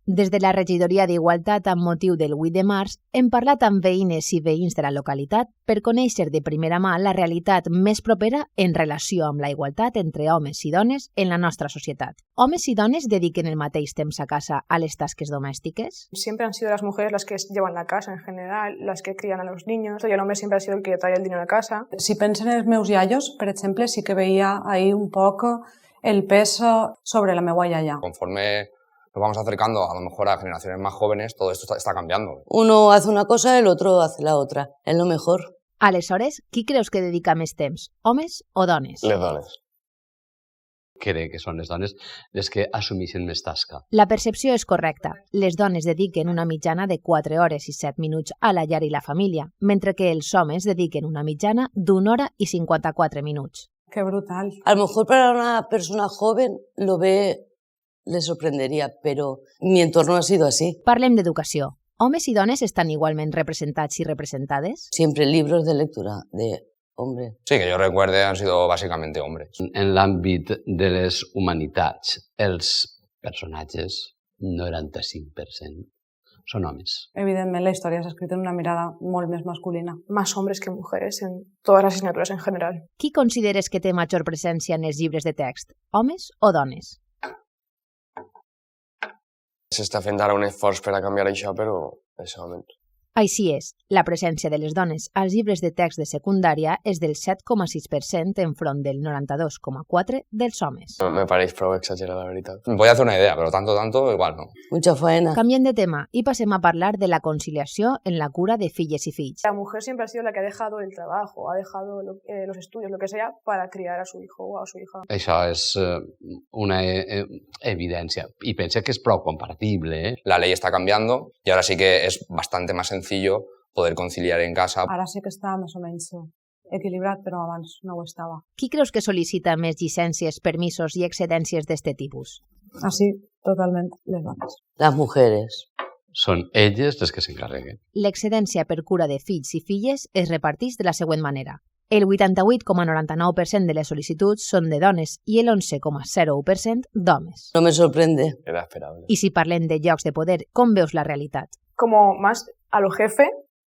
Des de la regidoria d'Igualtat amb motiu del 8 de març hem parlat amb veïnes i veïns de la localitat per conèixer de primera mà la realitat més propera en relació amb la igualtat entre homes i dones en la nostra societat. Homes i dones dediquen el mateix temps a casa a les tasques domèstiques? Siempre han sido las mujeres las que llevan la casa en general, las que crían a los niños, y el hombre siempre ha sido el que trae el dinero a casa. Si penso en els meus iaios, per exemple, sí que veia ahí un poc el peso sobre la meva iaia. Conforme nos vamos acercando a lo mejor a generaciones más jóvenes, todo esto está cambiando. Uno hace una cosa, el otro hace la otra. Es lo mejor. Aleshores, qui creus que dedica més temps, homes o dones? Les dones. Crec que són les dones les que assumeixen més tasca. La percepció és correcta. Les dones dediquen una mitjana de 4 hores i 7 minuts a la llar i la família, mentre que els homes dediquen una mitjana d'1 hora i 54 minuts. Qué brutal. A lo mejor para una persona joven lo ve, le sorprendería, pero mi entorno ha sido así. Parlem d'educació. Homes i dones estan igualment representats i representades? Siempre libros de lectura de hombre. Sí, que yo recuerde han sido básicamente hombres. En l'àmbit de les humanitats, els personatges, 95%, són homes. Evidentment, la història s'ha escrit en una mirada molt més masculina. Más hombres que mujeres en todas las asignaturas en general. Qui consideres que té major presència en els llibres de text, homes o dones? S'està fent ara un esforç per a canviar això, però és moment. Així és, la presència de les dones als llibres de text de secundària és del 7,6% enfront del 92,4% dels homes. Me pareix prou exagerat, la veritat. Voy a hacer una idea, pero tanto, igual no. Mucha faena. Canviem de tema i passem a parlar de la conciliació en la cura de filles i fills. La mujer siempre ha sido la que ha dejado el trabajo, ha dejado los estudios, lo que sea, para criar a su hijo o a su hija. Això és una evidència i pensa que és prou compartible. La ley está cambiando y ahora sí que es bastante más sencillo poder conciliar en casa. Ara sí que està més o menys equilibrat, però abans no ho estava. Qui creus que sol·licita més llicències, permisos i excedències d'este tipus? Així, totalment, les dones. Las mujeres. Són elles les que s'encarreguen. L'excedència per cura de fills i filles es reparteix de la següent manera. El 88,99% de les sol·licituds són de dones i el 11,01% d'homes. No me sorprende. Era esperable. I si parlem de llocs de poder, com veus la realitat? Como más a lo jefe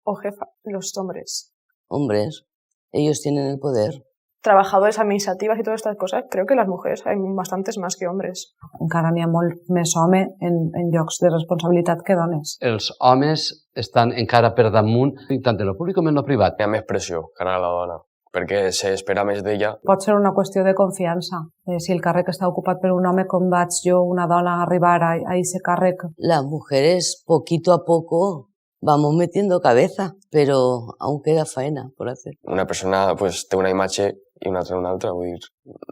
o jefa, los hombres. Hombres, ellos tienen el poder. Trabajadores administrativas y todas estas cosas, creo que las mujeres hay bastantes más que hombres. Encara n'hi ha molt més home en llocs de responsabilitat que dones. Els homes estan encara per damunt, tant en el públic com en el privat. Hi ha més pressió que ara la dona, perquè s'espera més d'ella. Pot ser una qüestió de confiança. Si el càrrec està ocupat per un home, com vaig jo, una dona, a arribar a ese càrrec? Las mujeres, poquito a poco, vamos metiendo cabeza, pero aún queda faena por hacer. Una persona pues, té una imatge i una altra, vull dir,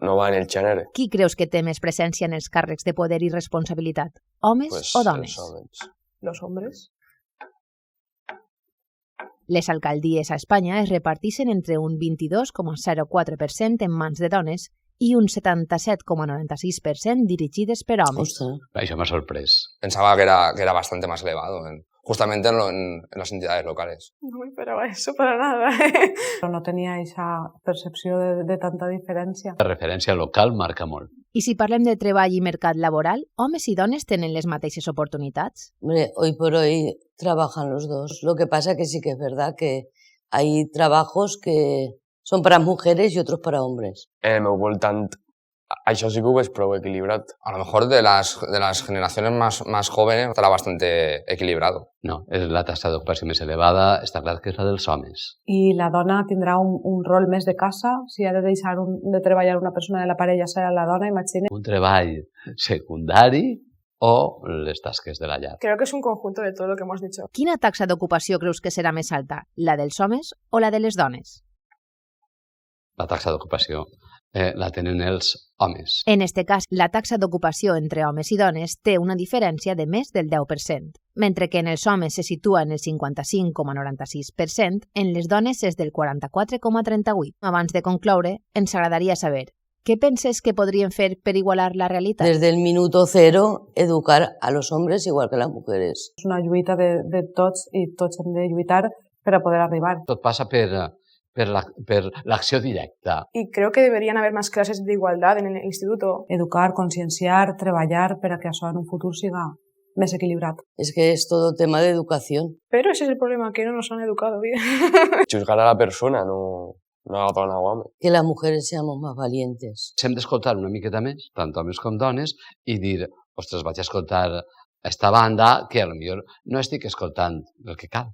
no va en el gènere. Qui creus que té més presència en els càrrecs de poder i responsabilitat? Homes Pues, o dones? Els homes. Los hombres. Les alcaldies a Espanya es reparteixen entre un 22,04% en mans de dones i un 77,96% dirigides per homes. Ostres. Això m'ha sorprès. Pensaba que era bastante más elevado, justamente en las entidades locales. No me esperaba eso para nada. Però no tenia aquesta percepció de tanta diferència. La referència local marca molt. I si parlem de treball i mercat laboral, homes i dones tenen les mateixes oportunitats? Hombre, hoy por hoy trabajan los dos. Lo que pasa que sí que es verdad que hay trabajos que son para mujeres y otros para hombres. En el meu voltant, això sí que ho veig prou equilibrat. A lo mejor de las generaciones más jóvenes estará bastante equilibrado. No, és la taxa d'ocupació més elevada, està clar que és la dels homes. I la dona tindrà un rol més de casa, si ha de deixar de treballar una persona de la parella serà la dona, imagina. Un treball secundari o les tasques de la llar. Creo que es un conjunto de todo lo que hemos dicho. Quina taxa d'ocupació creus que serà més alta, la dels homes o la de les dones? La taxa d'ocupació la tenen els homes. En este cas, la taxa d'ocupació entre homes i dones té una diferència de més del 10%, mentre que en els homes se situa en el 55,96%, en les dones és del 44,38%. Abans de concloure, ens agradaria saber què penses que podríem fer per igualar la realitat? Desde el minuto cero, educar a los hombres igual que a las mujeres. És una lluita de tots i tots hem de lluitar per a poder arribar. Tot passa per l'acció directa. Y creo que deberían haber más clases de igualdad en el instituto. Educar, conscienciar, treballar per a que això en un futur siga més equilibrat. Es que es todo tema de educación. Pero ese es el problema, que no nos han educado bien. Juzgar a la persona, no a la dona o home. Que las mujeres seamos más valientes. Hem d'escoltar una miqueta més, tant homes com dones, i dir, ostres, vaig a escoltar esta banda que potser no estic escoltant el que cal.